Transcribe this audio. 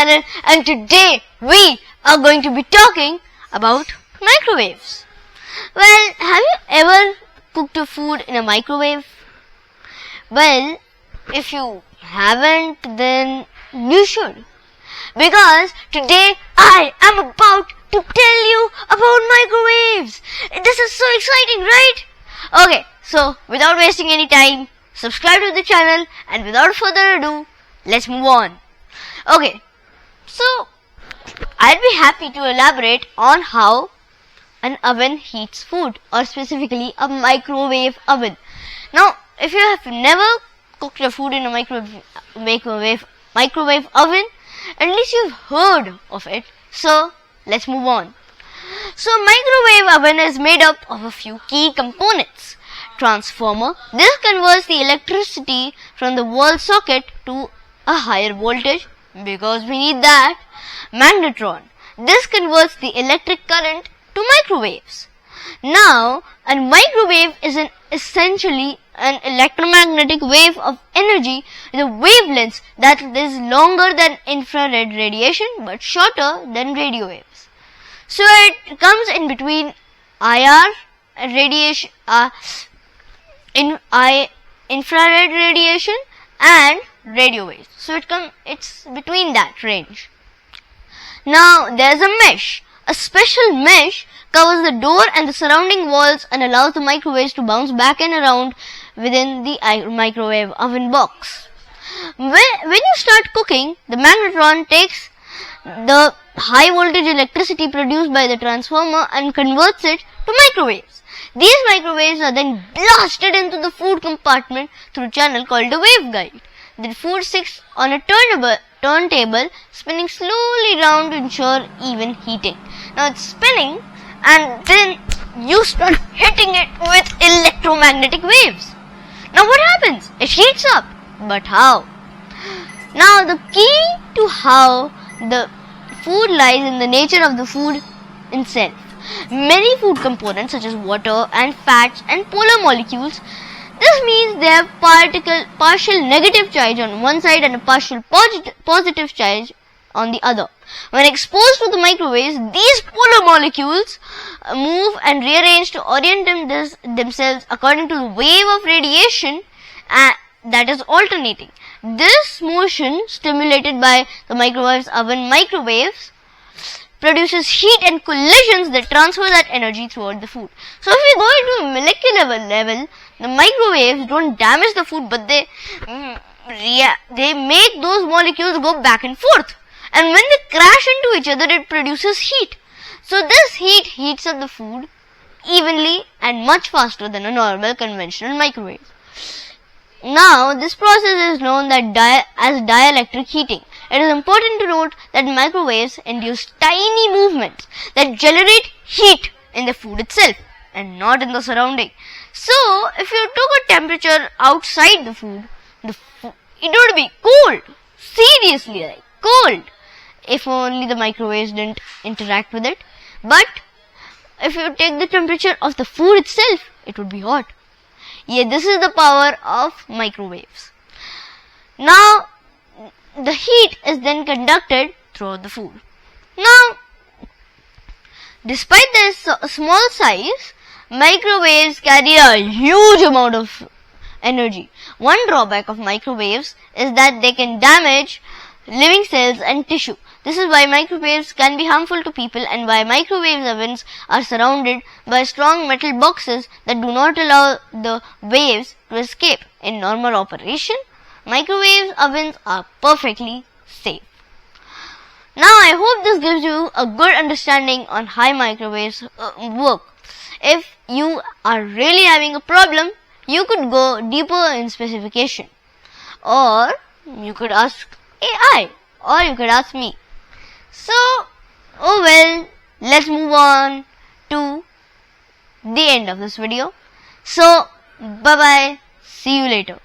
channel, and today we are going to be talking about microwaves. Well, have you ever cooked a food in a microwave? Well, if you haven't, then you should. Because today I am about to tell you about microwaves. This is so exciting, right? Okay, so without wasting any time, subscribe to the channel, and without further ado, let's move on. Okay, so I'd be happy to elaborate on how an oven heats food, or specifically a microwave oven. Now, if you have never cooked your food in a microwave oven, at least you've heard of it. So let's move on. So microwave oven is made up of a few key components. Transformer. This converts the electricity from the wall socket to a higher voltage because we need that. Magnetron. This converts the electric current to microwaves. Now, a microwave is essentially an electromagnetic wave of energy with a wavelengths that is longer than infrared radiation but shorter than radio waves. So it comes in between IR radiation, infrared radiation and radio waves. So it's between that range. Now there's a mesh. A special mesh covers the door and the surrounding walls and allows the microwaves to bounce back and around within the microwave oven box. When you start cooking, the magnetron takes the high voltage electricity produced by the transformer and converts it to microwaves. These microwaves are then blasted into the food compartment through a channel called the waveguide. The food sits on a turntable, spinning slowly round to ensure even heating. Now it's spinning, and then you start hitting it with electromagnetic waves. Now what happens? It heats up. But how? Now the key to how the food lies in the nature of the food itself. Many food components such as water and fats and polar molecules. This means they have partial negative charge on one side and a partial positive charge on the other. When exposed to the microwaves, these polar molecules move and rearrange to orient themselves according to the wave of radiation that is alternating. This motion, stimulated by the microwaves oven microwaves, produces heat and collisions that transfer that energy throughout the food. So if we go into a molecular level, the microwaves don't damage the food, but they make those molecules go back and forth. And when they crash into each other, it produces heat. So this heat heats up the food evenly and much faster than a normal conventional microwave. Now, this process is known as dielectric heating. It is important to note that microwaves induce tiny movements that generate heat in the food itself and not in the surrounding. So, if you took a temperature outside the food, it would be cold. Seriously, like cold. If only the microwaves didn't interact with it. But if you take the temperature of the food itself, it would be hot. Yeah, this is the power of microwaves. Now, the heat is then conducted throughout the food. Now, despite their small size, microwaves carry a huge amount of energy. One drawback of microwaves is that they can damage living cells and tissue. This is why microwaves can be harmful to people and why microwave ovens are surrounded by strong metal boxes that do not allow the waves to escape. In normal operation, microwave ovens are perfectly safe. Now I hope this gives you a good understanding on how microwaves work. If you are really having a problem, you could go deeper in specification, or you could ask AI, or you could ask me. So, oh well, let's move on to the end of this video. So, bye bye, see you later.